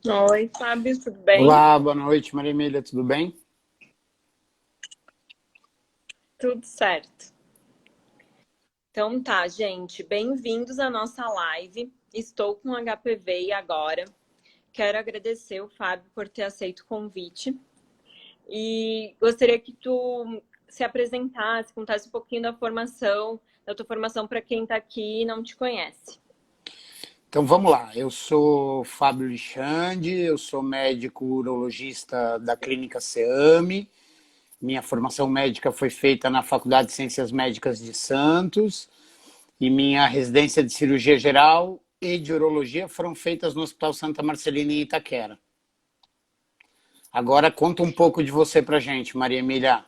Oi, Fábio, tudo bem? Olá, boa noite, Maria Emília, tudo bem? Tudo certo. Então tá, gente, bem-vindos à nossa live. Estou com HPV agora. Quero agradecer o Fábio por ter aceito o convite e gostaria que tu se apresentasse, contasse um pouquinho da tua formação para quem está aqui e não te conhece. Então vamos lá, eu sou Fábio Lixande, eu sou médico urologista da Clínica SEAMI. Minha formação médica foi feita na Faculdade de Ciências Médicas de Santos e minha residência de cirurgia geral e de urologia foram feitas no Hospital Santa Marcelina em Itaquera. Agora conta um pouco de você pra gente, Maria Emília.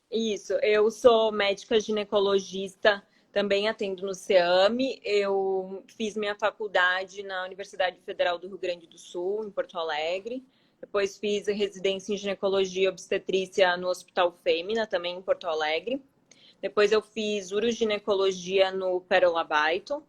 Isso, eu sou médica ginecologista, também atendo no CEAME. Eu fiz minha faculdade na Universidade Federal do Rio Grande do Sul, em Porto Alegre. Depois fiz residência em ginecologia e obstetrícia no Hospital Fêmea, também em Porto Alegre. Depois eu fiz uroginecologia no Pérola Baito.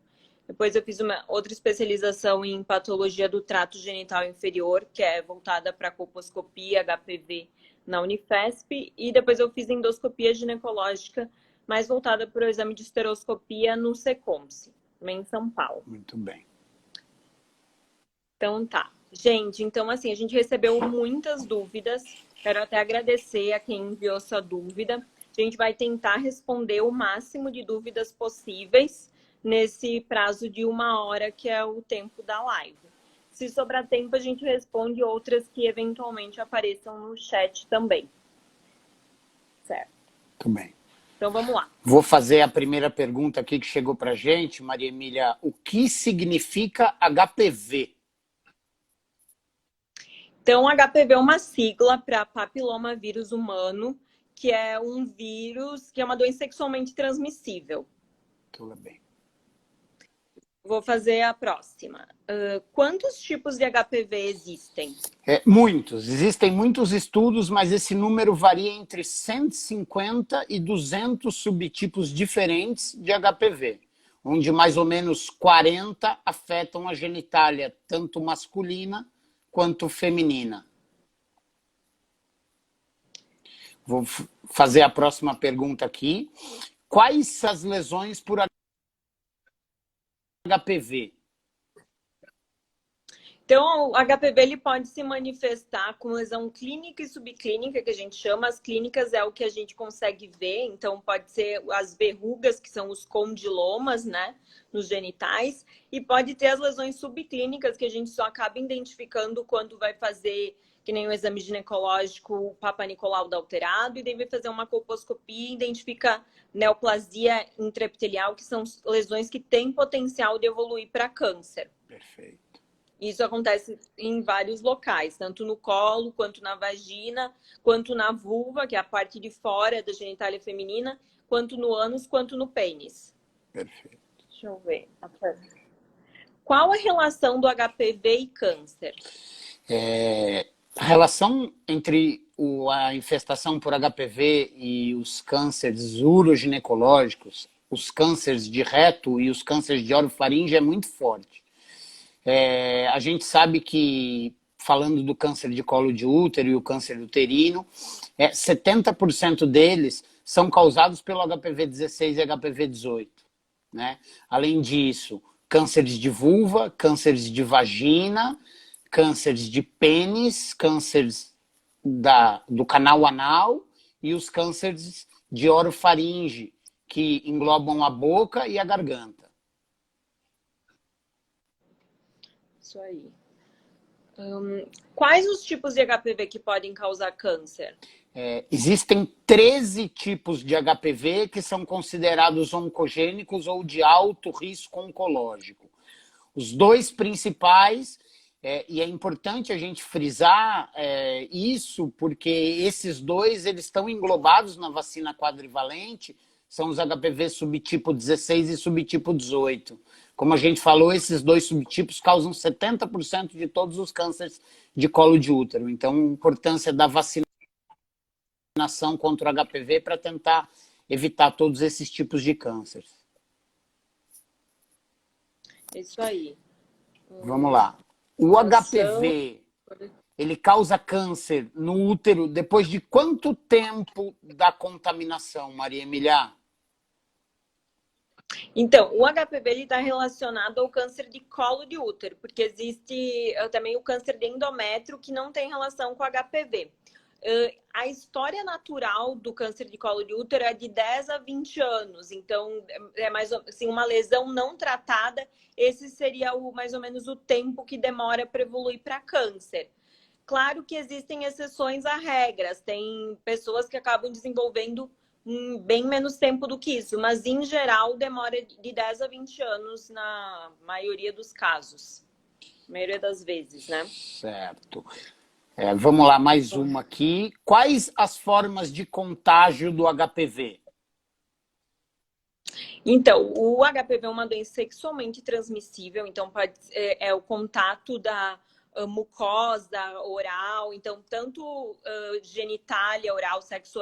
Depois eu fiz uma outra especialização em patologia do trato genital inferior, que é voltada para colposcopia, HPV na Unifesp. E depois eu fiz endoscopia ginecológica, mais voltada para o exame de esteroscopia no Secomse, também em São Paulo. Muito bem. Então tá. Gente, então assim, a gente recebeu muitas dúvidas. Quero até agradecer a quem enviou sua dúvida. A gente vai tentar responder o máximo de dúvidas possíveis nesse prazo de 1 hora, que é o tempo da live. Se sobrar tempo, a gente responde outras que eventualmente apareçam no chat também. Certo. Muito bem. Então vamos lá. Vou fazer a primeira pergunta aqui que chegou para a gente, Maria Emília. O que significa HPV? Então, HPV é uma sigla para papilomavírus humano, que é um vírus, que é uma doença sexualmente transmissível. Tudo bem. Vou fazer a próxima. Quantos tipos de HPV existem? Muitos. Existem muitos estudos, mas esse número varia entre 150 e 200 subtipos diferentes de HPV, onde mais ou menos 40 afetam a genitália, tanto masculina quanto feminina. Vou fazer a próxima pergunta aqui. Quais as lesões por HPV? Então, o HPV ele pode se manifestar com lesão clínica e subclínica, que a gente chama. As clínicas é o que a gente consegue ver, então pode ser as verrugas, que são os condilomas, né, nos genitais, e pode ter as lesões subclínicas, que a gente só acaba identificando quando vai fazer, que nem o exame ginecológico, o Papa Nicolau da alterado, e deve fazer uma colposcopia e identifica neoplasia intraepitelial, que são lesões que têm potencial de evoluir para câncer. Perfeito. Isso acontece em vários locais, tanto no colo, quanto na vagina, quanto na vulva, que é a parte de fora da genitália feminina, quanto no ânus, quanto no pênis. Perfeito. Deixa eu ver. Qual a relação do HPV e câncer? A relação entre a infestação por HPV e os cânceres uroginecológicos, os cânceres de reto e os cânceres de orofaringe é muito forte. A gente sabe que, falando do câncer de colo de útero e o câncer uterino, 70% deles são causados pelo HPV-16 e HPV-18. Né? Além disso, cânceres de vulva, cânceres de vagina, cânceres de pênis, cânceres do canal anal e os cânceres de orofaringe, que englobam a boca e a garganta. Isso aí. Quais os tipos de HPV que podem causar câncer? Existem 13 tipos de HPV que são considerados oncogênicos ou de alto risco oncológico. Os dois principais, e é importante a gente frisar isso, porque esses dois eles estão englobados na vacina quadrivalente, são os HPV subtipo 16 e subtipo 18. Como a gente falou, esses dois subtipos causam 70% de todos os cânceres de colo de útero. Então, a importância da vacinação contra o HPV para tentar evitar todos esses tipos de cânceres. Isso aí. Vamos lá. O Relação... HPV, ele causa câncer no útero depois de quanto tempo da contaminação, Maria Emília? Então, o HPV está relacionado ao câncer de colo de útero, porque existe também o câncer de endométrio que não tem relação com o HPV. A história natural do câncer de colo de útero é de 10 a 20 anos, então é mais assim, uma lesão não tratada, esse seria mais ou menos o tempo que demora para evoluir para câncer. Claro que existem exceções a regras, tem pessoas que acabam desenvolvendo bem menos tempo do que isso, mas em geral demora de 10 a 20 anos na maioria dos casos, na maioria das vezes, né? Certo. Vamos lá, mais uma aqui. Quais as formas de contágio do HPV? Então, o HPV é uma doença sexualmente transmissível, então é o contato da mucosa oral, então tanto genitália oral, sexo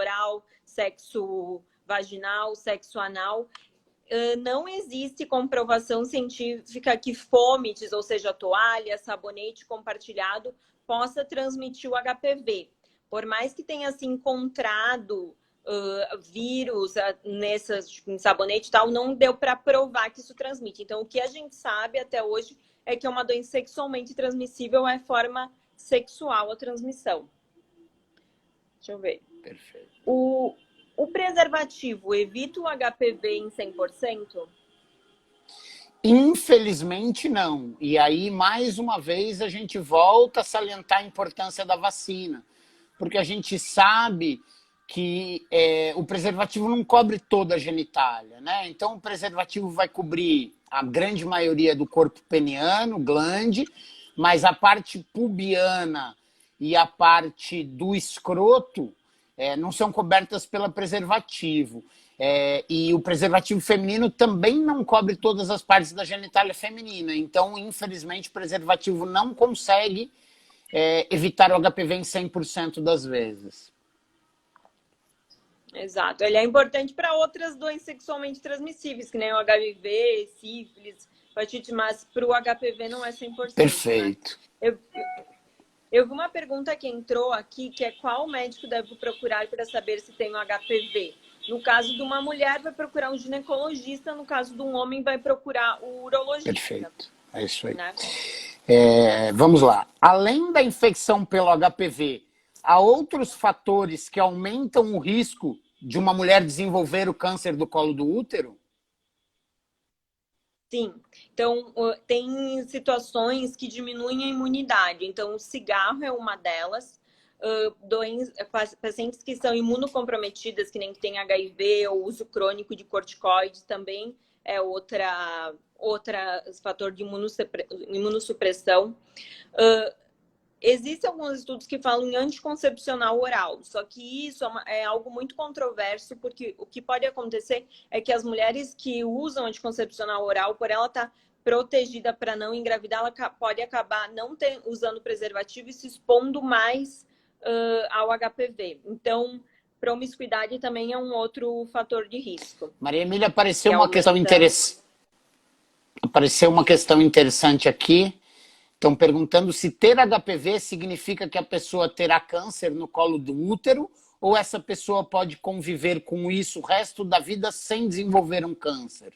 vaginal, sexo anal. Não existe comprovação científica que fomites, ou seja, toalha, sabonete compartilhado, possa transmitir o HPV. Por mais que tenha se encontrado vírus em sabonete e tal, não deu para provar que isso transmite. Então, o que a gente sabe até hoje é que é uma doença sexualmente transmissível, é forma sexual a transmissão. Deixa eu ver. Perfeito. O preservativo evita o HPV em 100%? Infelizmente, não. E aí, mais uma vez, a gente volta a salientar a importância da vacina. Porque a gente sabe que o preservativo não cobre toda a genitália, né? Então, o preservativo vai cobrir a grande maioria do corpo peniano, glande, mas a parte pubiana e a parte do escroto não são cobertas pelo preservativo. E o preservativo feminino também não cobre todas as partes da genitália feminina. Então, infelizmente, o preservativo não consegue evitar o HPV em 100% das vezes. Exato. Ele é importante para outras doenças sexualmente transmissíveis, que nem o HIV, sífilis, hepatite, mas para o HPV não é 100%, né? Perfeito. Eu vi uma pergunta que entrou aqui, que é qual médico deve procurar para saber se tem o HPV? No caso de uma mulher, vai procurar um ginecologista, no caso de um homem, vai procurar o urologista. Perfeito. É isso aí. Né? Vamos lá. Além da infecção pelo HPV, há outros fatores que aumentam o risco de uma mulher desenvolver o câncer do colo do útero? Sim. Então, tem situações que diminuem a imunidade. Então, o cigarro é uma delas. Pacientes que são imunocomprometidas, que nem que tem HIV ou uso crônico de corticoides, também é outra fator de imunossupressão. Existem alguns estudos que falam em anticoncepcional oral, só que isso é algo muito controverso, porque o que pode acontecer é que as mulheres que usam anticoncepcional oral, por ela estar protegida para não engravidar, ela pode acabar não usando preservativo e se expondo mais ao HPV. Então, promiscuidade também é um outro fator de risco. Maria Emília, apareceu uma questão interessante aqui. Estão perguntando se ter HPV significa que a pessoa terá câncer no colo do útero ou essa pessoa pode conviver com isso o resto da vida sem desenvolver um câncer?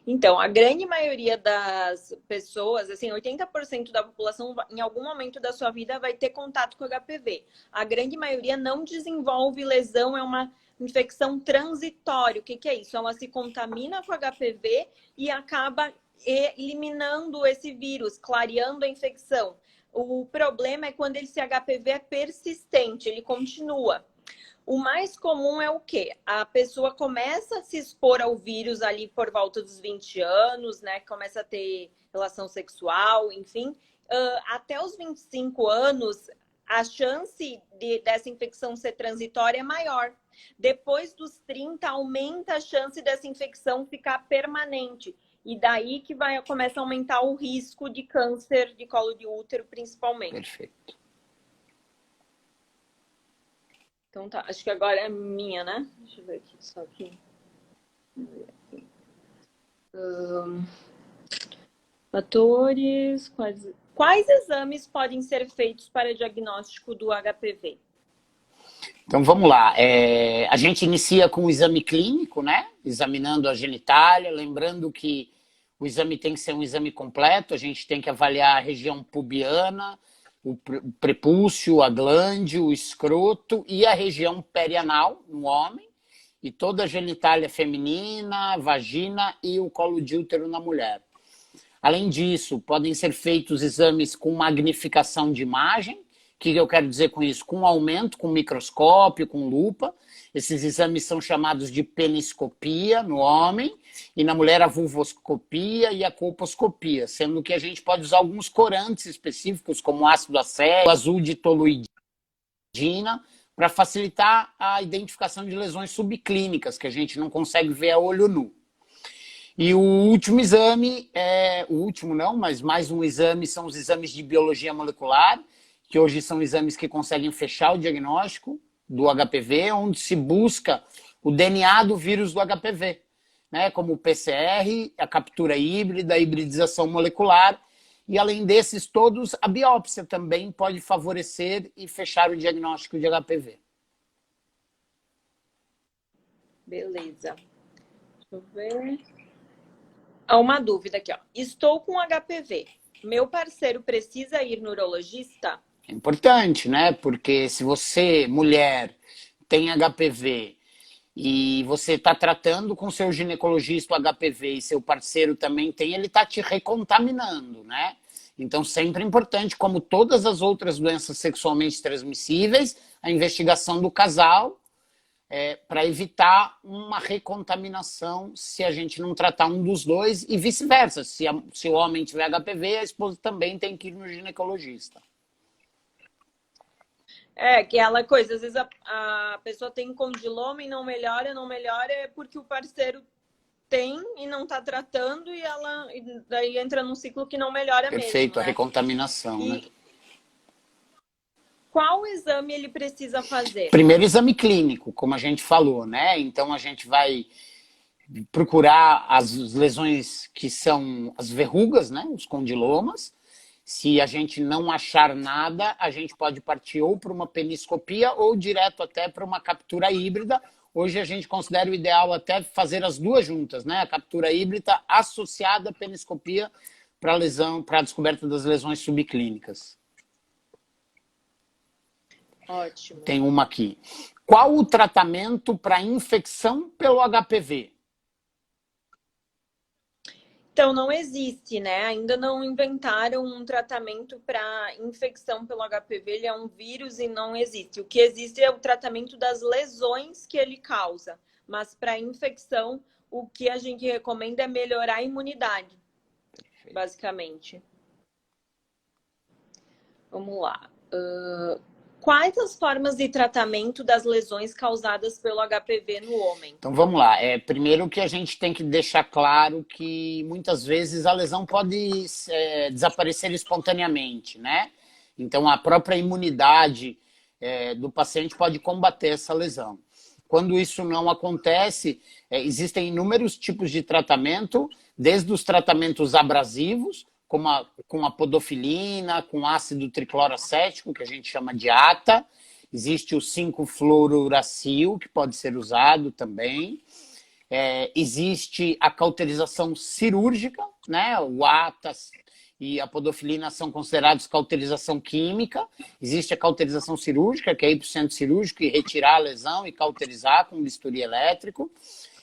Então, a grande maioria das pessoas, assim, 80% da população, em algum momento da sua vida, vai ter contato com HPV. A grande maioria não desenvolve lesão, é uma infecção transitória. O que é isso? Ela se contamina com HPV e acaba eliminando esse vírus, clareando a infecção. O problema é quando esse HPV é persistente, ele continua. O mais comum é o quê? A pessoa começa a se expor ao vírus ali por volta dos 20 anos, né? Começa a ter relação sexual, enfim. Até os 25 anos, a chance dessa infecção ser transitória é maior. Depois dos 30, aumenta a chance dessa infecção ficar permanente. E daí que começa a aumentar o risco de câncer de colo de útero, principalmente. Perfeito. Então tá, acho que agora é minha, né? Deixa eu ver aqui, só aqui. Fatores, quais exames podem ser feitos para diagnóstico do HPV? Então vamos lá. A gente inicia com o exame clínico, né? Examinando a genitália, lembrando que o exame tem que ser um exame completo, a gente tem que avaliar a região pubiana, o prepúcio, a glande, o escroto e a região perianal no homem, e toda a genitália feminina, a vagina e o colo de útero na mulher. Além disso, podem ser feitos exames com magnificação de imagem. O que eu quero dizer com isso? Com aumento, com microscópio, com lupa. Esses exames são chamados de peniscopia no homem, e na mulher a vulvoscopia e a colposcopia, sendo que a gente pode usar alguns corantes específicos, como ácido acético, azul de toluidina, para facilitar a identificação de lesões subclínicas, que a gente não consegue ver a olho nu. E o último exame, o último não, mas mais um exame, são os exames de biologia molecular, que hoje são exames que conseguem fechar o diagnóstico do HPV, onde se busca o DNA do vírus do HPV, né, como o PCR, a captura híbrida, a hibridização molecular, e além desses todos, a biópsia também pode favorecer e fechar o diagnóstico de HPV. Beleza. Deixa eu ver. Há uma dúvida aqui, ó. Estou com HPV. Meu parceiro precisa ir no urologista? É importante, né? Porque se você, mulher, tem HPV e você está tratando com seu ginecologista o HPV e seu parceiro também tem, ele está te recontaminando, né? Então, sempre é importante, como todas as outras doenças sexualmente transmissíveis, a investigação do casal para evitar uma recontaminação se a gente não tratar um dos dois e vice-versa. Se o homem tiver HPV, a esposa também tem que ir no ginecologista. Aquela coisa, às vezes a pessoa tem condiloma e não melhora, é porque o parceiro tem e não está tratando e daí entra num ciclo que não melhora mesmo. Perfeito, né? A recontaminação, né? Qual exame ele precisa fazer? Primeiro, exame clínico, como a gente falou, né? Então a gente vai procurar as lesões que são as verrugas, né? Os condilomas. Se a gente não achar nada, a gente pode partir ou para uma peniscopia ou direto até para uma captura híbrida. Hoje a gente considera o ideal até fazer as duas juntas, né? A captura híbrida associada à peniscopia para a descoberta das lesões subclínicas. Ótimo. Tem uma aqui. Qual o tratamento para infecção pelo HPV? Então, não existe, né? Ainda não inventaram um tratamento para infecção pelo HPV. Ele é um vírus e não existe. O que existe é o tratamento das lesões que ele causa. Mas para infecção, o que a gente recomenda é melhorar a imunidade, basicamente. Vamos lá. Quais as formas de tratamento das lesões causadas pelo HPV no homem? Então vamos lá. Primeiro que a gente tem que deixar claro que muitas vezes a lesão pode desaparecer espontaneamente, né? Então a própria imunidade do paciente pode combater essa lesão. Quando isso não acontece, existem inúmeros tipos de tratamento, desde os tratamentos abrasivos, com a podofilina, com ácido tricloracético, que a gente chama de ATA. Existe o 5-fluorouracil, que pode ser usado também. Existe a cauterização cirúrgica, né? O ATA e a podofilina são considerados cauterização química. Existe a cauterização cirúrgica, que é ir para o centro cirúrgico e retirar a lesão e cauterizar com bisturi elétrico.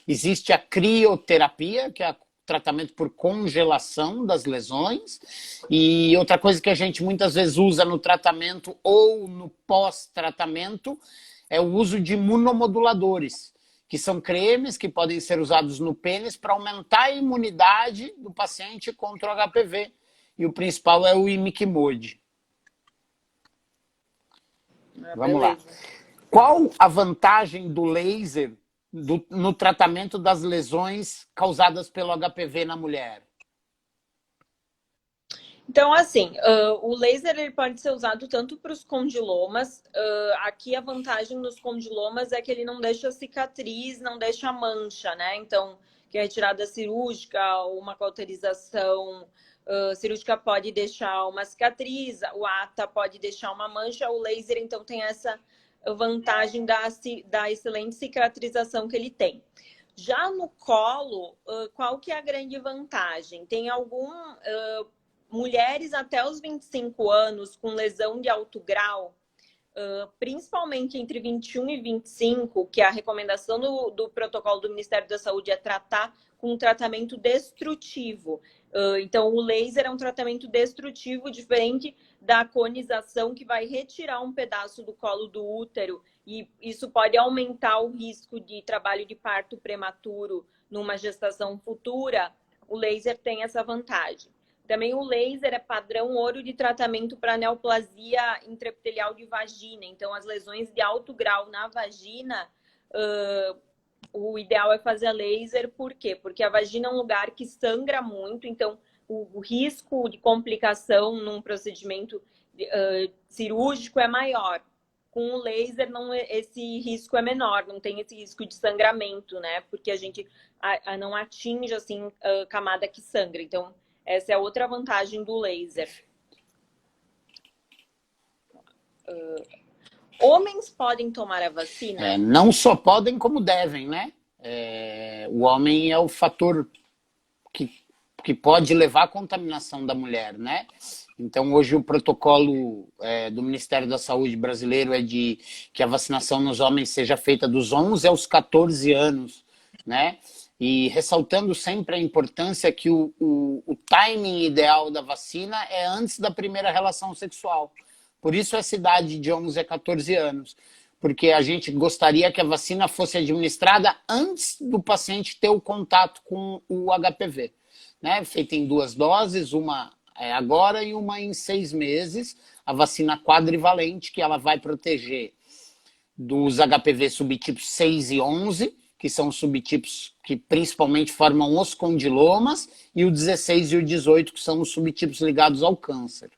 Existe a crioterapia, que é tratamento por congelação das lesões. E outra coisa que a gente muitas vezes usa no tratamento ou no pós-tratamento é o uso de imunomoduladores, que são cremes que podem ser usados no pênis para aumentar a imunidade do paciente contra o HPV. E o principal é o imiquimod. Vamos lá. Qual a vantagem do laser no tratamento das lesões causadas pelo HPV na mulher? Então, assim, o laser ele pode ser usado tanto para os condilomas. Aqui a vantagem nos condilomas é que ele não deixa cicatriz, não deixa mancha, né? Então, que é retirada cirúrgica, uma cauterização cirúrgica pode deixar uma cicatriz, o ATA pode deixar uma mancha, o laser, então, tem essa vantagem da excelente cicatrização que ele tem. Já no colo, qual que é a grande vantagem? Tem mulheres até os 25 anos com lesão de alto grau, principalmente entre 21 e 25, que a recomendação do protocolo do Ministério da Saúde é tratar com um tratamento destrutivo. Então, o laser é um tratamento destrutivo, diferente da conização, que vai retirar um pedaço do colo do útero, e isso pode aumentar o risco de trabalho de parto prematuro numa gestação futura. O laser tem essa vantagem. Também o laser é padrão ouro de tratamento para neoplasia intraepitelial de vagina. Então, as lesões de alto grau na vagina, o ideal é fazer laser. Por quê? Porque a vagina é um lugar que sangra muito, então o risco de complicação num procedimento cirúrgico é maior. Com o laser, esse risco é menor, não tem esse risco de sangramento, né? Porque a gente não atinge, assim, a camada que sangra. Então, essa é outra vantagem do laser. Homens podem tomar a vacina? Não só podem, como devem, né? O homem é o fator que pode levar à contaminação da mulher, né? Então, hoje o protocolo do Ministério da Saúde brasileiro é de que a vacinação nos homens seja feita dos 11 aos 14 anos, né? E ressaltando sempre a importância que o timing ideal da vacina é antes da primeira relação sexual. Por isso essa idade de 11 a 14 anos. Porque a gente gostaria que a vacina fosse administrada antes do paciente ter o contato com o HPV. Né? Feita em 2 doses, uma agora e uma em 6 meses. A vacina quadrivalente, que ela vai proteger dos HPV subtipos 6 e 11, que são subtipos que principalmente formam os condilomas, e o 16 e o 18, que são os subtipos ligados ao câncer.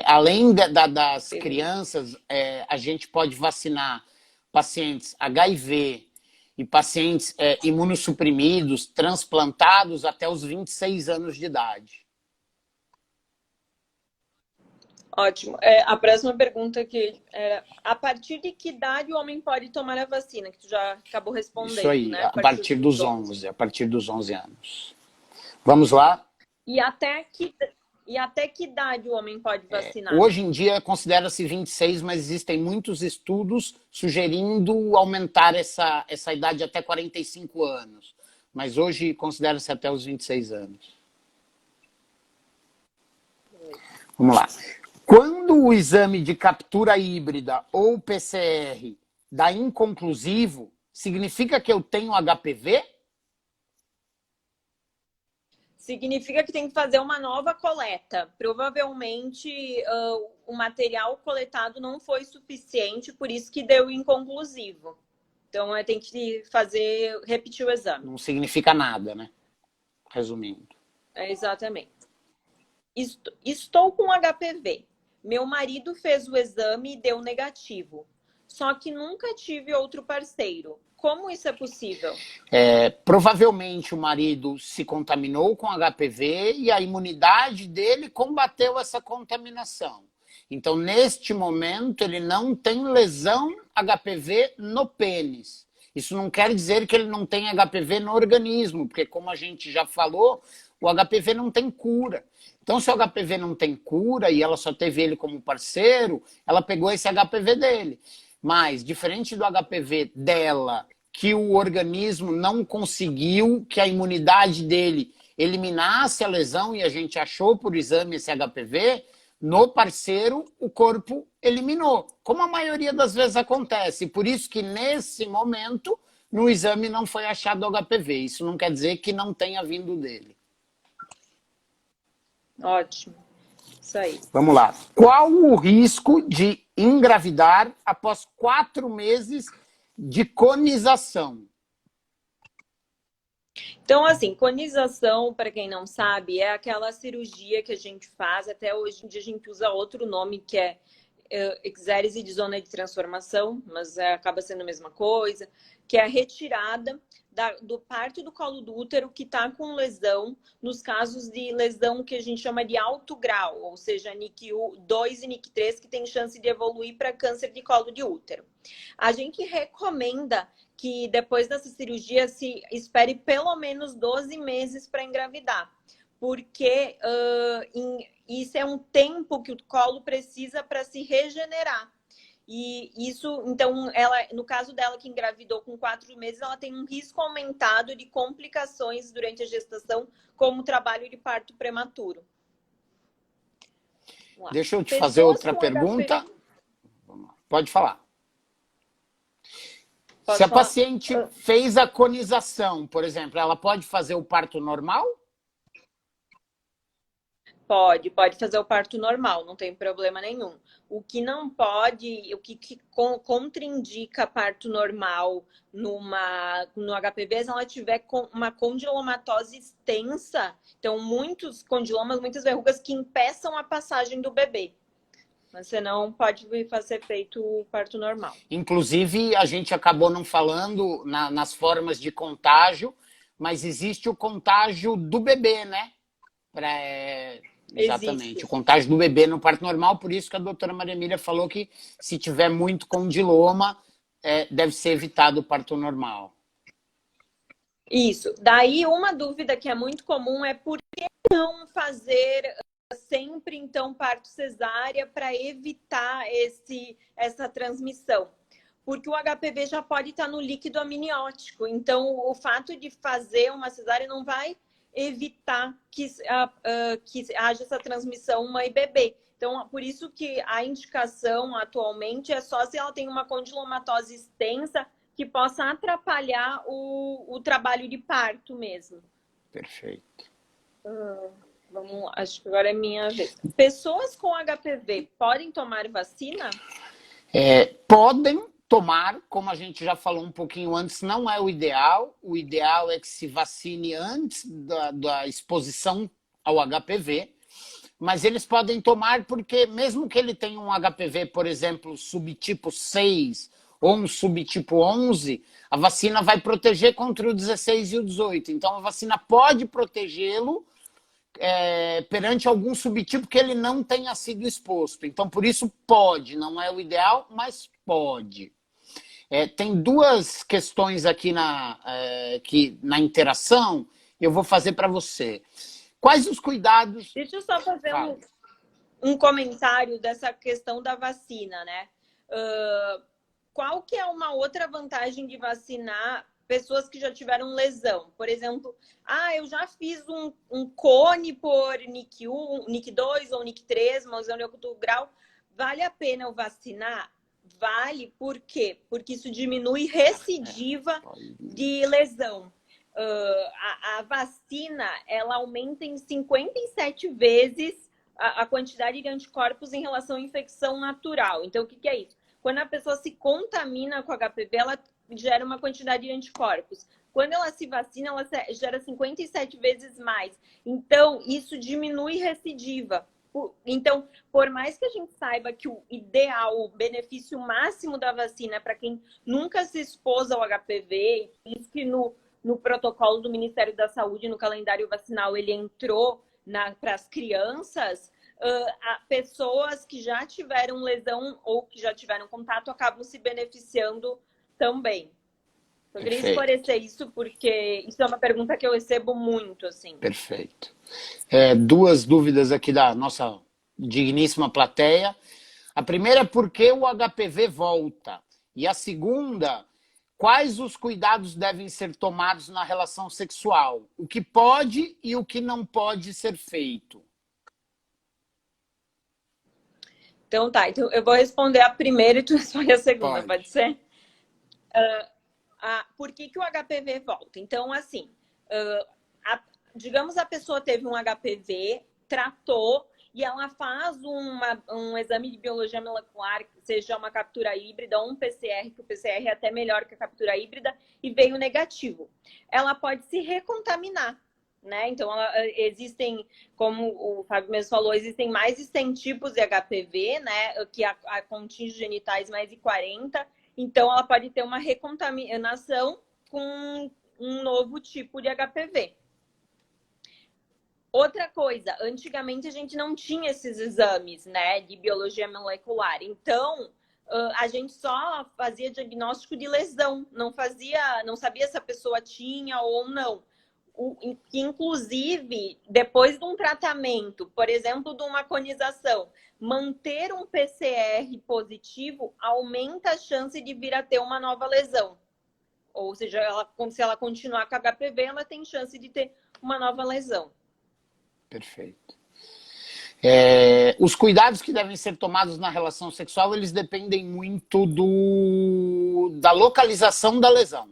Além das crianças, a gente pode vacinar pacientes HIV e pacientes imunossuprimidos, transplantados até os 26 anos de idade. Ótimo. A próxima pergunta que era, a partir de que idade o homem pode tomar a vacina? Que tu já acabou respondendo, isso aí, né? A partir dos 11. A partir dos 11 anos. Vamos lá? E até que idade o homem pode vacinar? Hoje em dia considera-se 26, mas existem muitos estudos sugerindo aumentar essa idade até 45 anos. Mas hoje considera-se até os 26 anos. Vamos lá. Quando o exame de captura híbrida ou PCR dá inconclusivo, significa que eu tenho HPV? Significa que tem que fazer uma nova coleta. Provavelmente o material coletado não foi suficiente, por isso que deu inconclusivo. Então tem que repetir o exame. Não significa nada, né? Resumindo. Exatamente. Estou com HPV. Meu marido fez o exame e deu negativo. Só que nunca tive outro parceiro. Como isso é possível? Provavelmente o marido se contaminou com HPV e a imunidade dele combateu essa contaminação. Então, neste momento, ele não tem lesão HPV no pênis. Isso não quer dizer que ele não tem HPV no organismo, porque, como a gente já falou, o HPV não tem cura. Então, se o HPV não tem cura e ela só teve ele como parceiro, ela pegou esse HPV dele. Mas, diferente do HPV dela, que o organismo não conseguiu que a imunidade dele eliminasse a lesão e a gente achou por exame esse HPV, no parceiro o corpo eliminou, como a maioria das vezes acontece. Por isso que nesse momento no exame não foi achado HPV. Isso não quer dizer que não tenha vindo dele. Ótimo. Isso aí. Vamos lá. Qual o risco de engravidar após 4 meses de conização? Então, assim, conização, para quem não sabe, é aquela cirurgia que a gente faz, até hoje em dia a gente usa outro nome, que é exérese de zona de transformação, mas acaba sendo a mesma coisa, que é a retirada do parto do colo do útero que está com lesão, nos casos de lesão que a gente chama de alto grau, ou seja, NIC 2 e NIC 3, que tem chance de evoluir para câncer de colo de útero. A gente recomenda que depois dessa cirurgia se espere pelo menos 12 meses para engravidar, porque isso é um tempo que o colo precisa para se regenerar. E isso, então, ela, no caso dela que engravidou com 4 meses, ela tem um risco aumentado de complicações durante a gestação, como trabalho de parto prematuro. Deixa eu te fazer outra pergunta. Pode falar. Se a paciente fez a conização, por exemplo, ela pode fazer o parto normal? Pode fazer o parto normal, não tem problema nenhum. O que não pode, o que contraindica parto normal no HPV é se ela tiver uma condilomatose extensa. Então, muitos condilomas, muitas verrugas que impeçam a passagem do bebê. Mas você não pode fazer feito o parto normal. Inclusive, a gente acabou não falando nas formas de contágio, mas existe o contágio do bebê, né? Exatamente, existe. O contágio do bebê no parto normal, por isso que a doutora Maria Emília falou que se tiver muito condiloma, deve ser evitado o parto normal. Isso. Daí uma dúvida que é muito comum é por que não fazer sempre, então, parto cesárea para evitar essa transmissão? Porque o HPV já pode estar no líquido amniótico, então o fato de fazer uma cesárea não vai evitar que haja essa transmissão mãe e bebê. Então, por isso que a indicação atualmente é só se ela tem uma condilomatose extensa que possa atrapalhar o trabalho de parto mesmo. Perfeito. Vamos, acho que agora é minha vez. Pessoas com HPV podem tomar vacina? Podem tomar, como a gente já falou um pouquinho antes, não é o ideal. O ideal é que se vacine antes da exposição ao HPV, mas eles podem tomar porque mesmo que ele tenha um HPV, por exemplo, subtipo 6 ou um subtipo 11, a vacina vai proteger contra o 16 e o 18. Então a vacina pode protegê-lo perante algum subtipo que ele não tenha sido exposto. Então, por isso, pode. Não é o ideal, mas pode. Tem duas questões aqui na interação, eu vou fazer para você. Quais os cuidados... Deixa eu só fazer um comentário dessa questão da vacina, né? Qual que é uma outra vantagem de vacinar pessoas que já tiveram lesão? Por exemplo, eu já fiz um cone por NIC 1, NIC 2 ou NIC 3, uma lesão de oculto grau. Vale a pena eu vacinar? Vale, por quê? Porque isso diminui recidiva de lesão. A vacina, ela aumenta em 57 vezes a quantidade de anticorpos em relação à infecção natural. Então, o que é isso? Quando a pessoa se contamina com HPV, ela gera uma quantidade de anticorpos. Quando ela se vacina, ela gera 57 vezes mais. Então, isso diminui recidiva. Então, por mais que a gente saiba que o ideal, o benefício máximo da vacina é para quem nunca se expôs ao HPV, e isso que no protocolo do Ministério da Saúde, no calendário vacinal, ele entrou para as crianças, pessoas que já tiveram lesão ou que já tiveram contato acabam se beneficiando também. Eu queria esclarecer isso porque isso é uma pergunta que eu recebo muito, assim. Perfeito. Duas dúvidas aqui da nossa digníssima plateia. A primeira é por que o HPV volta? E a segunda, quais os cuidados devem ser tomados na relação sexual? O que pode e o que não pode ser feito? Então tá, então eu vou responder a primeira e tu responde a segunda, pode ser? Por que o HPV volta? Então, assim, digamos a pessoa teve um HPV, tratou, e ela faz um exame de biologia molecular, seja uma captura híbrida ou um PCR, que o PCR é até melhor que a captura híbrida, e veio negativo. Ela pode se recontaminar, né? Então, existem, como o Fábio mesmo falou, existem mais de 100 tipos de HPV, né? Que a contígio genitais mais de 40. Então, ela pode ter uma recontaminação com um novo tipo de HPV. Outra coisa, antigamente a gente não tinha esses exames, né, de biologia molecular. Então, a gente só fazia diagnóstico de lesão, não sabia se a pessoa tinha ou não. Inclusive, depois de um tratamento, por exemplo, de uma conização, manter um PCR positivo aumenta a chance de vir a ter uma nova lesão. Ou seja, se ela continuar com HPV, ela tem chance de ter uma nova lesão. Perfeito. Os cuidados que devem ser tomados na relação sexual, eles dependem muito da localização da lesão,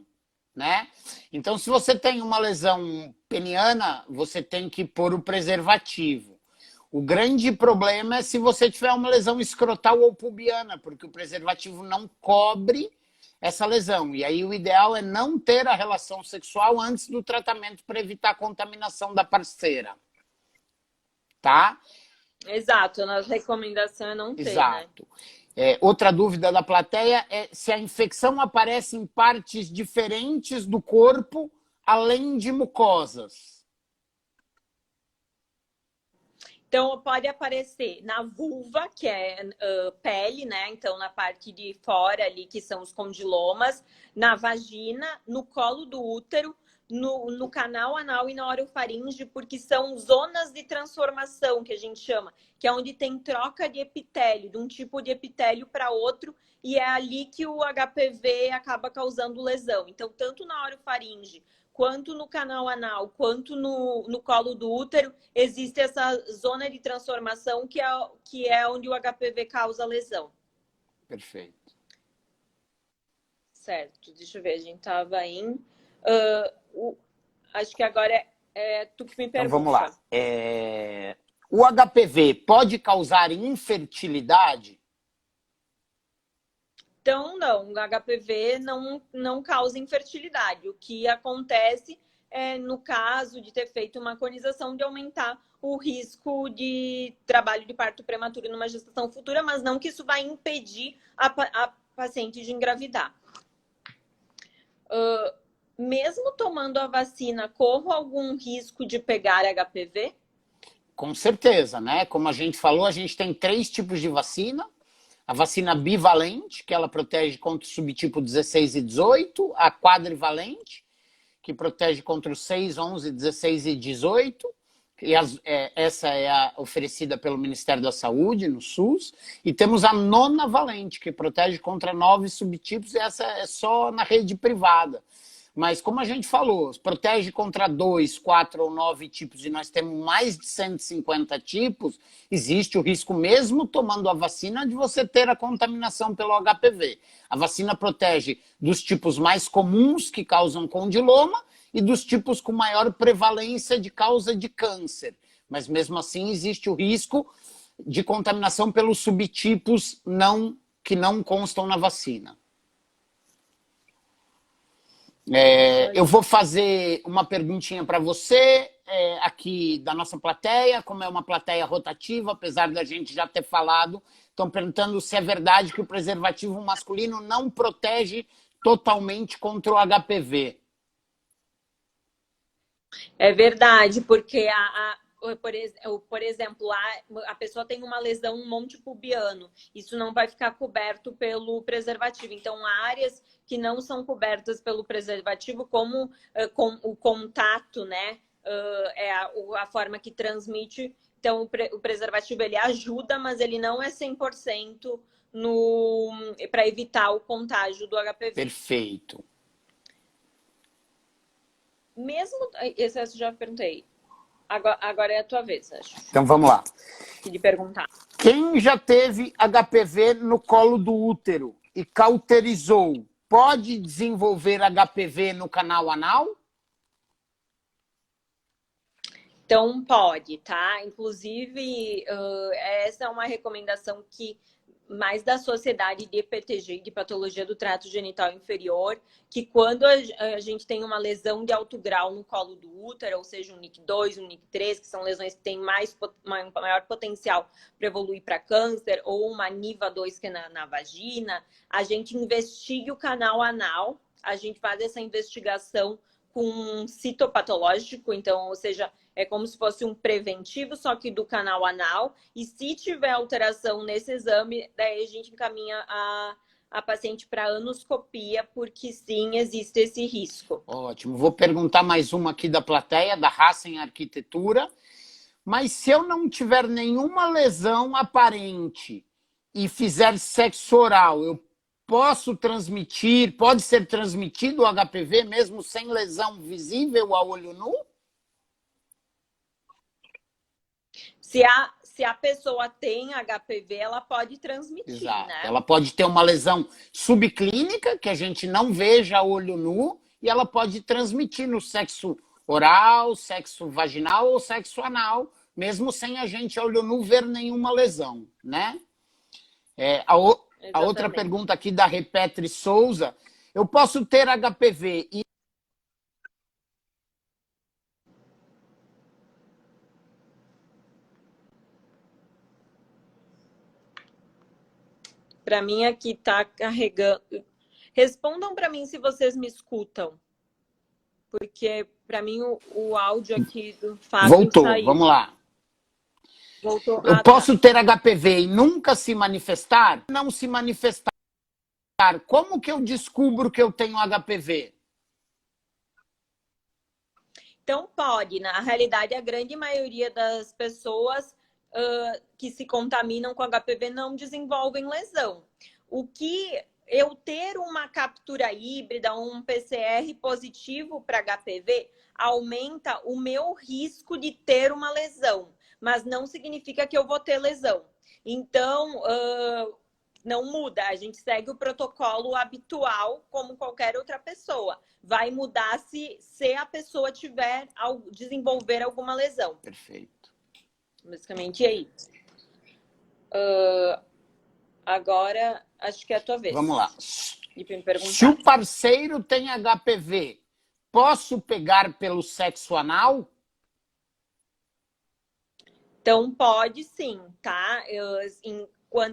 né? Então, se você tem uma lesão peniana, você tem que pôr o preservativo. O grande problema é se você tiver uma lesão escrotal ou pubiana, porque o preservativo não cobre essa lesão. E aí o ideal é não ter a relação sexual antes do tratamento para evitar a contaminação da parceira. Tá? Exato, nas recomendações é não ter, Exato. Né? Outra dúvida da plateia é se a infecção aparece em partes diferentes do corpo, além de mucosas. Então, pode aparecer na vulva, que é pele, né? Então, na parte de fora ali, que são os condilomas, na vagina, no colo do útero, no canal anal e na orofaringe, porque são zonas de transformação, que a gente chama, que é onde tem troca de epitélio, de um tipo de epitélio para outro, e é ali que o HPV acaba causando lesão. Então, tanto na orofaringe, quanto no canal anal, quanto no colo do útero, existe essa zona de transformação que é onde o HPV causa lesão. Perfeito. Certo, deixa eu ver, a gente estava em... acho que agora é tu que me pergunta. Então vamos lá. O HPV pode causar infertilidade? Então, não, o HPV não causa infertilidade. O que acontece é, no caso de ter feito uma conização, de aumentar o risco de trabalho de parto prematuro numa gestação futura, mas não que isso vai impedir a paciente de engravidar. Mesmo tomando a vacina, corro algum risco de pegar HPV? Com certeza, né? Como a gente falou, a gente tem 3 tipos de vacina. A vacina bivalente, que ela protege contra o subtipo 16 e 18. A quadrivalente, que protege contra os 6, 11, 16 e 18. Essa é a oferecida pelo Ministério da Saúde, no SUS. E temos a nonavalente, que protege contra 9 subtipos, e essa é só na rede privada. Mas, como a gente falou, protege contra 2, 4 ou 9 tipos, e nós temos mais de 150 tipos, existe o risco, mesmo tomando a vacina, de você ter a contaminação pelo HPV. A vacina protege dos tipos mais comuns, que causam condiloma, e dos tipos com maior prevalência de causa de câncer. Mas, mesmo assim, existe o risco de contaminação pelos subtipos que não constam na vacina. Eu vou fazer uma perguntinha para você, aqui da nossa plateia, como é uma plateia rotativa, apesar da gente já ter falado, estão perguntando se é verdade que o preservativo masculino não protege totalmente contra o HPV. É verdade, porque por exemplo, a pessoa tem uma lesão, um monte pubiano, isso não vai ficar coberto pelo preservativo. Então, áreas que não são cobertas pelo preservativo, como com o contato, né, é a forma que transmite. Então, o preservativo ele ajuda, mas ele não é 100% para evitar o contágio do HPV. Perfeito. Mesmo, esse eu já perguntei. Agora é a tua vez, acho. Então vamos lá. De perguntar. Quem já teve HPV no colo do útero e cauterizou, pode desenvolver HPV no canal anal? Então, pode, tá? Inclusive, essa é uma recomendação que mais da Sociedade de EPTG, de Patologia do Trato Genital Inferior, que quando a gente tem uma lesão de alto grau no colo do útero, ou seja, um NIC2, um NIC3, que são lesões que têm maior potencial para evoluir para câncer, ou uma NIVA2, que é na vagina, a gente investiga o canal anal, a gente faz essa investigação com citopatológico, então, ou seja, é como se fosse um preventivo, só que do canal anal. E se tiver alteração nesse exame, daí a gente encaminha a paciente para anoscopia, porque sim, existe esse risco. Ótimo. Vou perguntar mais uma aqui da plateia, da Raça em Arquitetura. Mas se eu não tiver nenhuma lesão aparente e fizer sexo oral, eu posso transmitir, pode ser transmitido o HPV mesmo sem lesão visível a olho nu? Se a pessoa tem HPV, ela pode transmitir, Exato. né? Ela pode ter uma lesão subclínica, que a gente não veja a olho nu, e ela pode transmitir no sexo oral, sexo vaginal ou sexo anal, mesmo sem a gente a olho nu ver nenhuma lesão, né? A outra pergunta aqui da Repetri Souza, eu posso ter HPV e... Para mim aqui tá carregando. Respondam para mim se vocês me escutam. Porque para mim o áudio aqui do Fábio Voltou, saiu. vamos lá. Voltou. Eu posso ter HPV e nunca se manifestar? Não se manifestar. Como que eu descubro que eu tenho HPV? Então pode. Na realidade, a grande maioria das pessoas que se contaminam com HPV não desenvolvem lesão. O que eu ter uma captura híbrida, um PCR positivo para HPV, aumenta o meu risco de ter uma lesão, mas não significa que eu vou ter lesão. Então, não muda, a gente segue o protocolo habitual como qualquer outra pessoa. Vai mudar se a pessoa tiver desenvolver alguma lesão. Perfeito. Basicamente é isso. Agora, acho que é a tua vez. Vamos lá. Se o parceiro tem HPV, posso pegar pelo sexo anal? Então, pode sim, tá?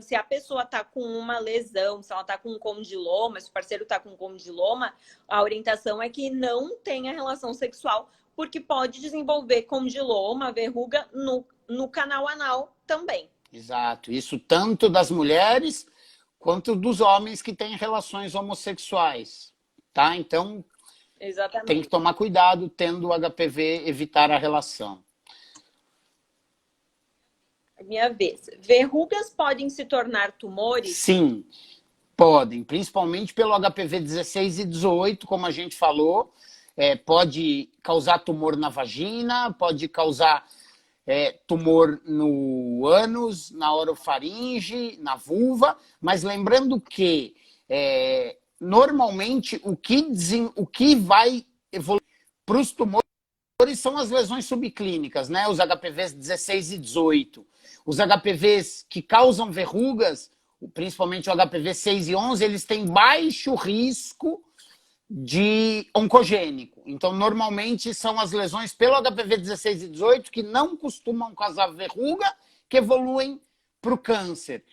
Se a pessoa tá com uma lesão, se ela tá com um condiloma, se o parceiro tá com um condiloma, a orientação é que não tenha relação sexual, porque pode desenvolver condiloma, verruga no canal anal também. Exato. Isso tanto das mulheres quanto dos homens que têm relações homossexuais, tá? Então, exatamente, tem que tomar cuidado, tendo HPV, evitar a relação. Minha vez. Verrugas podem se tornar tumores? Sim, podem, principalmente pelo HPV 16 e 18, como a gente falou. Pode causar tumor na vagina, pode causar tumor no ânus, na orofaringe, na vulva, mas lembrando que normalmente o que vai evoluir para os tumores são as lesões subclínicas, né? Os HPVs 16 e 18. Os HPVs que causam verrugas, principalmente o HPV 6 e 11, eles têm baixo risco de oncogênico. Então, normalmente, são as lesões pelo HPV 16 e 18 que não costumam causar verruga, que evoluem para o câncer.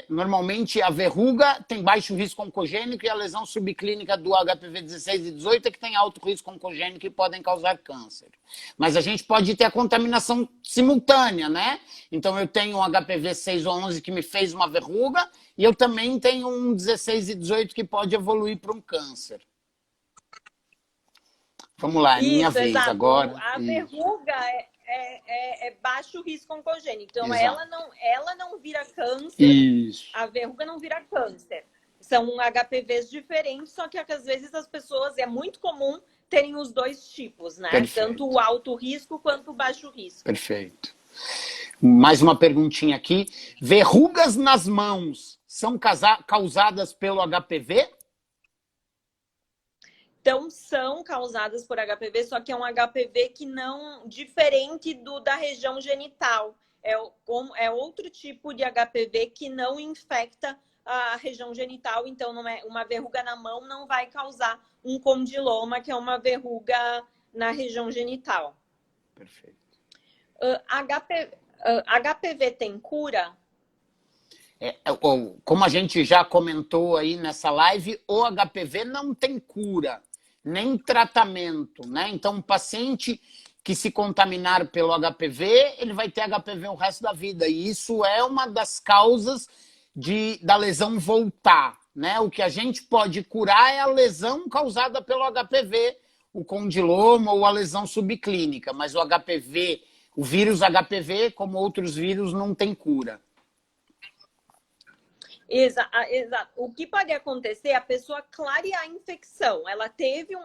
Normalmente, a verruga tem baixo risco oncogênico e a lesão subclínica do HPV 16 e 18 é que tem alto risco oncogênico e podem causar câncer. Mas a gente pode ter a contaminação simultânea, né? Então, eu tenho um HPV 6 ou 11 que me fez uma verruga e eu também tenho um 16 e 18 que pode evoluir para um câncer. Vamos lá, é minha vez exato. agora. A verruga é baixo risco oncogênico. Então, exato, ela não vira câncer. Isso. A verruga não vira câncer. São HPVs diferentes, só que às vezes as pessoas, é muito comum terem os dois tipos, né? Perfeito. Tanto o alto risco quanto o baixo risco. Perfeito. Mais uma perguntinha aqui. Verrugas nas mãos são causadas pelo HPV? Então, são causadas por HPV, só que é um HPV que não... diferente da região genital. É outro tipo de HPV que não infecta a região genital. Então, uma verruga na mão não vai causar um condiloma, que é uma verruga na região genital. Perfeito. HPV tem cura? Como a gente já comentou aí nessa live, o HPV não tem cura. nem tratamento, né? Então, um paciente que se contaminar pelo HPV, ele vai ter HPV o resto da vida. E isso é uma das causas da lesão voltar, né? O que a gente pode curar é a lesão causada pelo HPV, o condiloma ou a lesão subclínica, mas o HPV, o vírus HPV, como outros vírus, não tem cura. Exato. O que pode acontecer é a pessoa clarear a infecção. Ela teve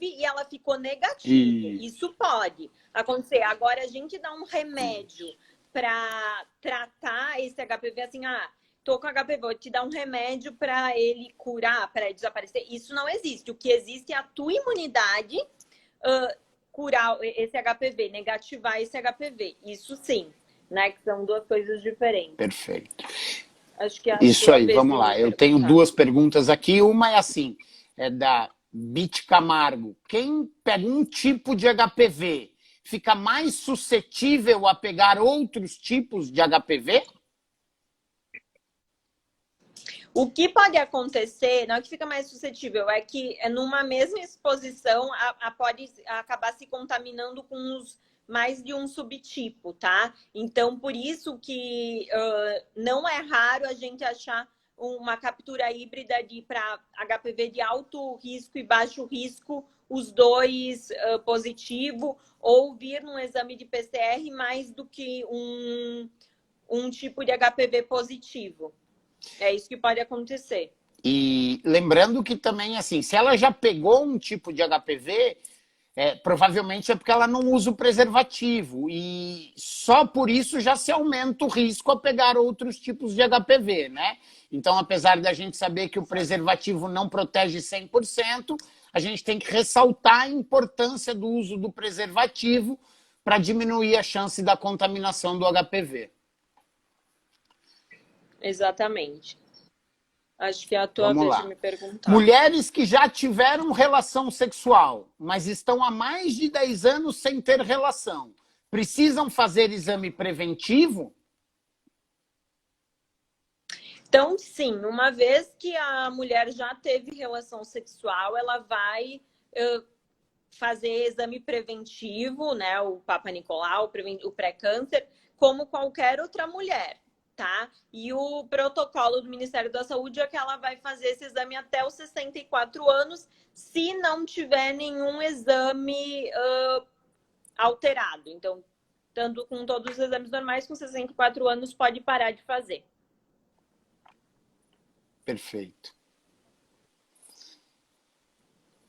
e ela ficou negativa. Isso pode acontecer. Agora, a gente dá um remédio para tratar esse HPV, assim, tô com HPV, vou te dar um remédio para ele curar, para ele desaparecer. Isso não existe. O que existe é a tua imunidade curar esse HPV, negativar esse HPV. Isso sim, né? Que são duas coisas diferentes. Perfeito. Acho que isso aí, vamos lá. Eu tenho duas perguntas aqui. Uma é assim, é da Bit Camargo. Quem pega um tipo de HPV fica mais suscetível a pegar outros tipos de HPV? O que pode acontecer, não é que fica mais suscetível, é que numa mesma exposição pode acabar se contaminando com mais de um subtipo, tá? Então, por isso que não é raro a gente achar uma captura híbrida para HPV de alto risco e baixo risco, os dois positivo, ou vir num exame de PCR mais do que um tipo de HPV positivo. É isso que pode acontecer. E lembrando que também, assim, se ela já pegou um tipo de HPV, provavelmente é porque ela não usa o preservativo. E só por isso já se aumenta o risco a pegar outros tipos de HPV, né? Então, apesar da gente saber que o preservativo não protege 100%, a gente tem que ressaltar a importância do uso do preservativo para diminuir a chance da contaminação do HPV. Exatamente. Acho que é a tua vez de me perguntar. Mulheres que já tiveram relação sexual, mas estão há mais de 10 anos sem ter relação, precisam fazer exame preventivo? Então, sim, uma vez que a mulher já teve relação sexual, ela vai fazer exame preventivo, né? O Papa Nicolau, o pré-câncer, como qualquer outra mulher. Tá? E o protocolo do Ministério da Saúde é que ela vai fazer esse exame até os 64 anos, se não tiver nenhum exame alterado. Então, tanto com todos os exames normais, com 64 anos pode parar de fazer. Perfeito.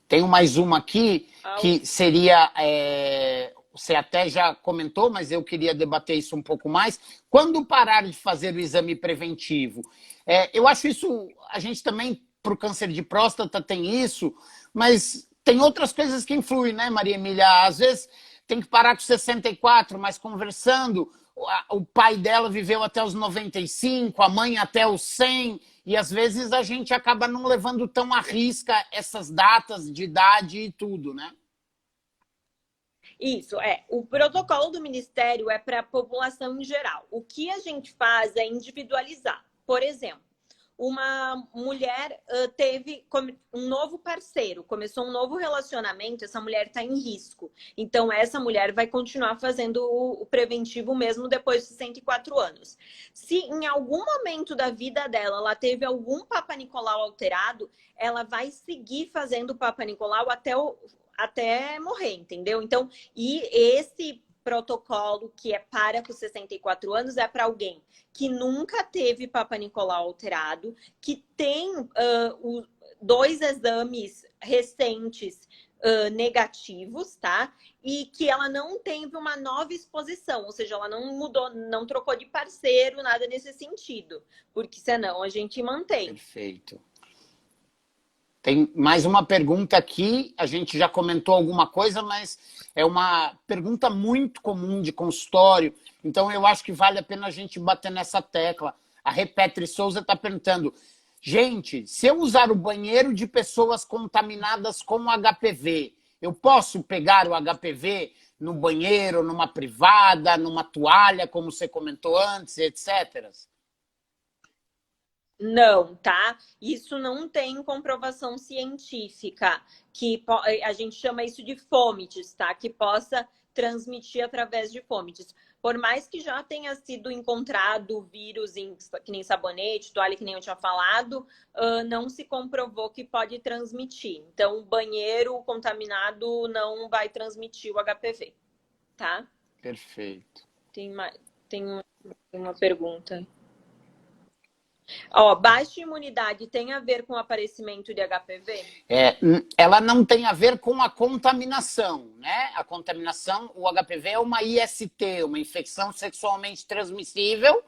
Tenho mais uma aqui, que seria... Você até já comentou, mas eu queria debater isso um pouco mais. Quando parar de fazer o exame preventivo? Eu acho isso, a gente também, para o câncer de próstata tem isso, mas tem outras coisas que influem, né, Maria Emília? Às vezes tem que parar com 64, mas conversando, o pai dela viveu até os 95, a mãe até os 100, e às vezes a gente acaba não levando tão à risca essas datas de idade e tudo, né? Isso, o protocolo do Ministério é para a população em geral. O que a gente faz é individualizar. Por exemplo, uma mulher teve um novo parceiro, começou um novo relacionamento, essa mulher está em risco. Então, essa mulher vai continuar fazendo o preventivo mesmo depois de 64 anos. Se em algum momento da vida dela ela teve algum Papa Nicolau alterado, ela vai seguir fazendo o Papa Nicolau até morrer, entendeu? Então, e esse protocolo que é para com 64 anos é para alguém que nunca teve Papa Nicolau alterado, que tem 2 exames recentes negativos, tá? E que ela não teve uma nova exposição, ou seja, ela não mudou, não trocou de parceiro, nada nesse sentido, porque senão a gente mantém. Perfeito. Tem mais uma pergunta aqui, a gente já comentou alguma coisa, mas é uma pergunta muito comum de consultório, então eu acho que vale a pena a gente bater nessa tecla. A Repetri Souza está perguntando, gente, se eu usar o banheiro de pessoas contaminadas com HPV, eu posso pegar o HPV no banheiro, numa privada, numa toalha, como você comentou antes, etc.? Não, tá? Isso não tem comprovação científica, que a gente chama isso de fômites, tá? Que possa transmitir através de fômites. Por mais que já tenha sido encontrado vírus que nem sabonete, toalha, que nem eu tinha falado, não se comprovou que pode transmitir. Então, o banheiro contaminado não vai transmitir o HPV, tá? Perfeito. Tem uma pergunta. Ó, baixa imunidade tem a ver com o aparecimento de HPV? Ela não tem a ver com a contaminação, né? A contaminação, o HPV é uma IST, uma infecção sexualmente transmissível,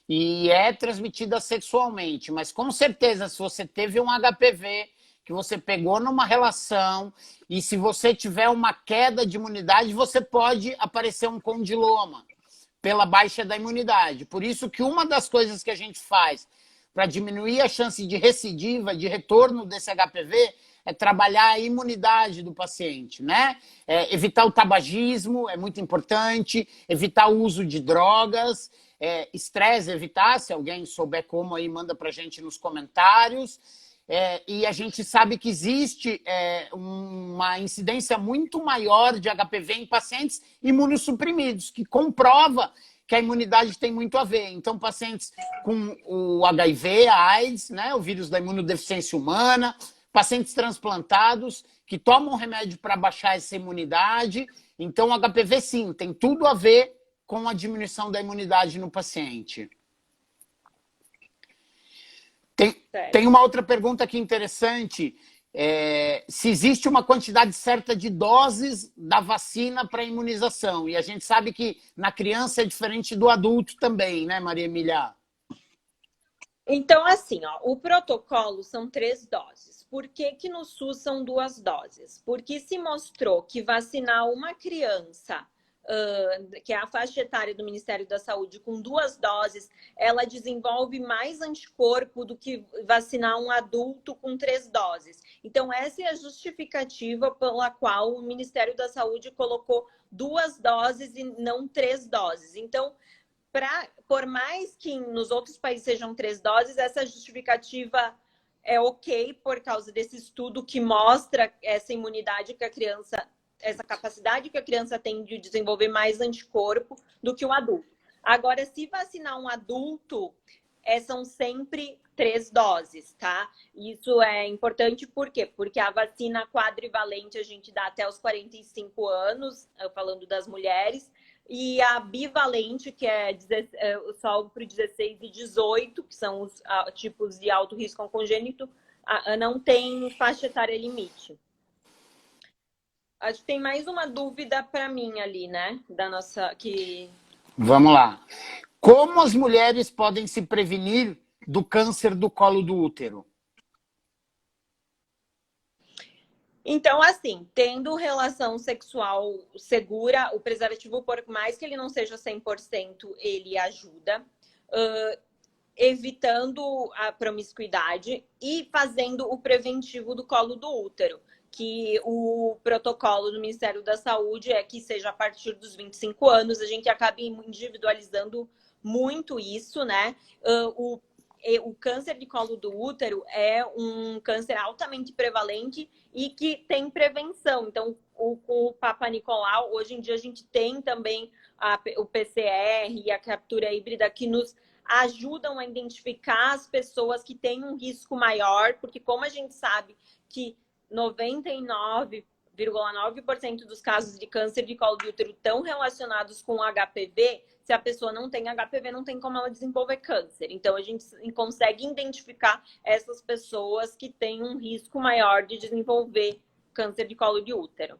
e é transmitida sexualmente. Mas com certeza, se você teve um HPV que você pegou numa relação, e se você tiver uma queda de imunidade, você pode aparecer um condiloma pela baixa da imunidade. Por isso que uma das coisas que a gente faz para diminuir a chance de recidiva, de retorno desse HPV, é trabalhar a imunidade do paciente, né? Evitar o tabagismo é muito importante, evitar o uso de drogas, estresse evitar, se alguém souber como aí, manda pra gente nos comentários. E a gente sabe que existe uma incidência muito maior de HPV em pacientes imunossuprimidos, que comprova que a imunidade tem muito a ver. Então, pacientes com o HIV, a AIDS, né, o vírus da imunodeficiência humana, pacientes transplantados que tomam remédio para baixar essa imunidade. Então, o HPV, sim, tem tudo a ver com a diminuição da imunidade no paciente. Tem uma outra pergunta aqui interessante. Se existe uma quantidade certa de doses da vacina para imunização. E a gente sabe que na criança é diferente do adulto também, né, Maria Emília? Então, assim, ó, o protocolo são 3 doses. Por que que no SUS são 2 doses? Porque se mostrou que vacinar uma criança, que é a faixa etária do Ministério da Saúde, com 2 doses, ela desenvolve mais anticorpo do que vacinar um adulto com 3 doses. Então, essa é a justificativa pela qual o Ministério da Saúde colocou 2 doses e não 3 doses. Então, por mais que nos outros países sejam 3 doses, essa justificativa é ok por causa desse estudo que mostra essa imunidade que a criança, essa capacidade que a criança tem de desenvolver mais anticorpo do que o adulto. Agora, se vacinar um adulto, são sempre 3 doses, tá? Isso é importante por quê? Porque a vacina quadrivalente a gente dá até os 45 anos, falando das mulheres, e a bivalente, que é só para 16 e 18, que são os tipos de alto risco congênito, não tem faixa etária limite. Acho que tem mais uma dúvida para mim ali, né? Da nossa. Vamos lá. Como as mulheres podem se prevenir do câncer do colo do útero? Então, assim, tendo relação sexual segura, o preservativo, por mais que ele não seja 100%, ele ajuda. Evitando a promiscuidade e fazendo o preventivo do colo do útero, que o protocolo do Ministério da Saúde é que seja a partir dos 25 anos, a gente acaba individualizando muito isso, né? O câncer de colo do útero é um câncer altamente prevalente e que tem prevenção. Então, o Papa Nicolau, hoje em dia a gente tem também o PCR e a captura híbrida que nos ajudam a identificar as pessoas que têm um risco maior, porque como a gente sabe que 99,9% dos casos de câncer de colo de útero estão relacionados com HPV, se a pessoa não tem HPV, não tem como ela desenvolver câncer. Então, a gente consegue identificar essas pessoas que têm um risco maior de desenvolver câncer de colo de útero.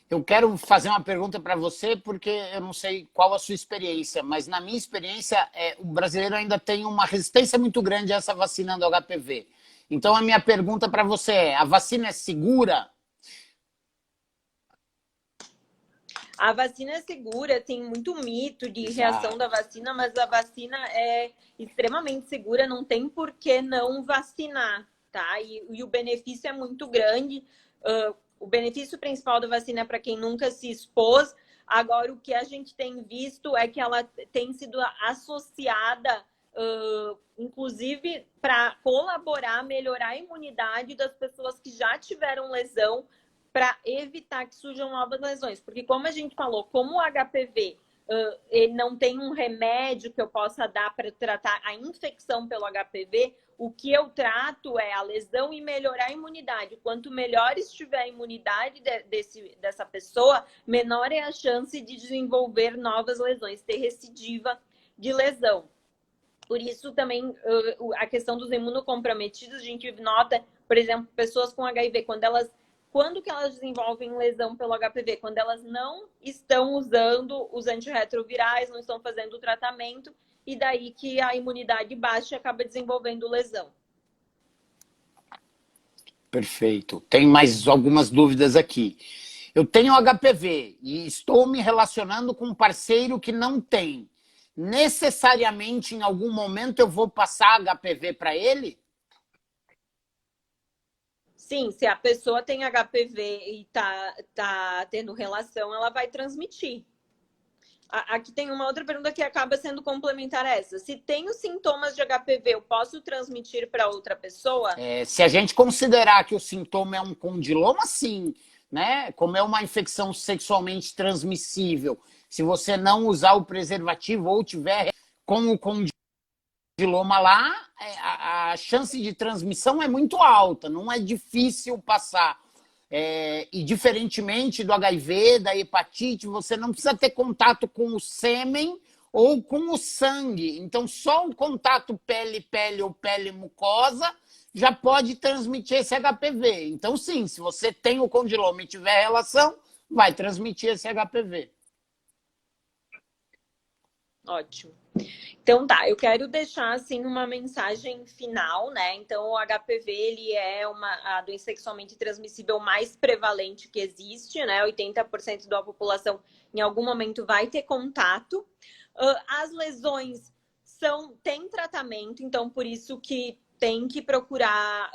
Eu quero fazer uma pergunta para você, porque eu não sei qual a sua experiência, mas na minha experiência, o brasileiro ainda tem uma resistência muito grande a essa vacina do HPV. Então, a minha pergunta para você é, a vacina é segura? A vacina é segura, tem muito mito de reação da vacina, mas a vacina é extremamente segura, não tem por que não vacinar, tá? E o benefício é muito grande. O benefício principal da vacina é para quem nunca se expôs. Agora, o que a gente tem visto é que ela tem sido associada inclusive para colaborar, melhorar a imunidade das pessoas que já tiveram lesão, para evitar que surjam novas lesões. Porque, como a gente falou, como o HPV ele não tem um remédio que eu possa dar para tratar a infecção pelo HPV, o que eu trato é a lesão e melhorar a imunidade. Quanto melhor estiver a imunidade dessa pessoa, menor é a chance de desenvolver novas lesões, ter recidiva de lesão. Por isso também a questão dos imunocomprometidos, a gente nota, por exemplo, pessoas com HIV, quando que elas desenvolvem lesão pelo HPV? Quando elas não estão usando os antirretrovirais, não estão fazendo o tratamento, e daí que a imunidade baixa acaba desenvolvendo lesão. Perfeito. Tem mais algumas dúvidas aqui. Eu tenho HPV e estou me relacionando com um parceiro que não tem. Necessariamente, em algum momento, eu vou passar HPV para ele? Sim, se a pessoa tem HPV e tá tendo relação, ela vai transmitir. Aqui tem uma outra pergunta que acaba sendo complementar a essa. Se tenho sintomas de HPV, eu posso transmitir para outra pessoa? Se a gente considerar que o sintoma é um condiloma, sim, né? Como é uma infecção sexualmente transmissível, se você não usar o preservativo ou tiver com o condiloma lá, a chance de transmissão é muito alta, não é difícil passar. E diferentemente do HIV, da hepatite, você não precisa ter contato com o sêmen ou com o sangue. Então, só o contato pele-pele ou pele-mucosa já pode transmitir esse HPV. Então, sim, se você tem o condiloma e tiver relação, vai transmitir esse HPV. Ótimo. Então tá, eu quero deixar assim uma mensagem final, né? Então o HPV ele é a doença sexualmente transmissível mais prevalente que existe, né? 80% da população em algum momento vai ter contato. As lesões têm tratamento, então por isso que tem que procurar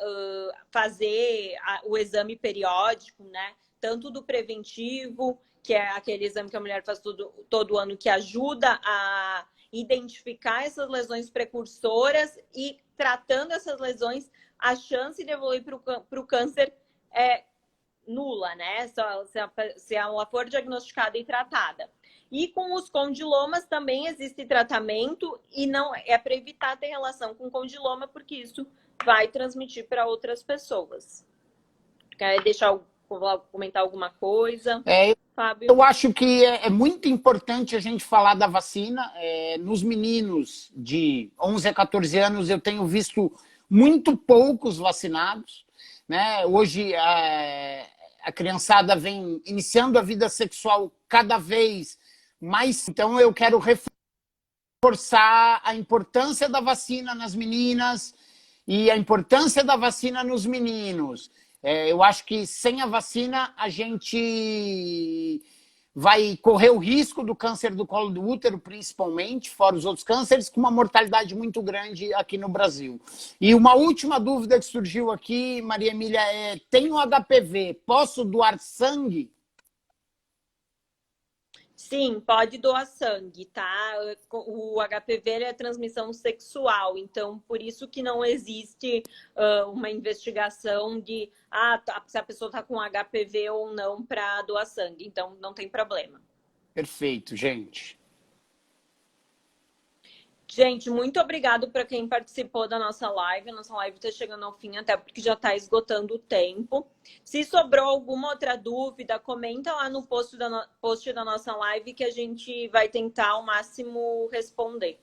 fazer o exame periódico, né? Tanto do preventivo, que é aquele exame que a mulher faz todo ano, que ajuda a identificar essas lesões precursoras, e tratando essas lesões, a chance de evoluir para o câncer é nula, né? Se ela for diagnosticada e tratada. E com os condilomas também existe tratamento, e não é para evitar ter relação com condiloma, porque isso vai transmitir para outras pessoas. Quer comentar alguma coisa? Fábio? Eu acho que é muito importante a gente falar da vacina. Nos meninos de 11 a 14 anos, eu tenho visto muito poucos vacinados, né? Hoje, a criançada vem iniciando a vida sexual cada vez mais. Então, eu quero reforçar a importância da vacina nas meninas e a importância da vacina nos meninos. Eu acho que sem a vacina a gente vai correr o risco do câncer do colo do útero, principalmente, fora os outros cânceres, com uma mortalidade muito grande aqui no Brasil. E uma última dúvida que surgiu aqui, Maria Emília, tenho HPV, posso doar sangue? Sim, pode doar sangue, tá? O HPV é transmissão sexual, então por isso que não existe uma investigação de se a pessoa está com HPV ou não para doar sangue. Então não tem problema. Perfeito, gente. Gente, muito obrigado para quem participou da nossa live. A nossa live está chegando ao fim, até porque já está esgotando o tempo. Se sobrou alguma outra dúvida, comenta lá no post da nossa live, que a gente vai tentar ao máximo responder.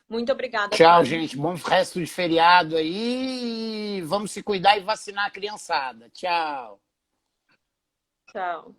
Muito obrigada. Tchau, Fábio. gente. Bom resto de feriado aí. Vamos se cuidar e vacinar a criançada. Tchau. Tchau.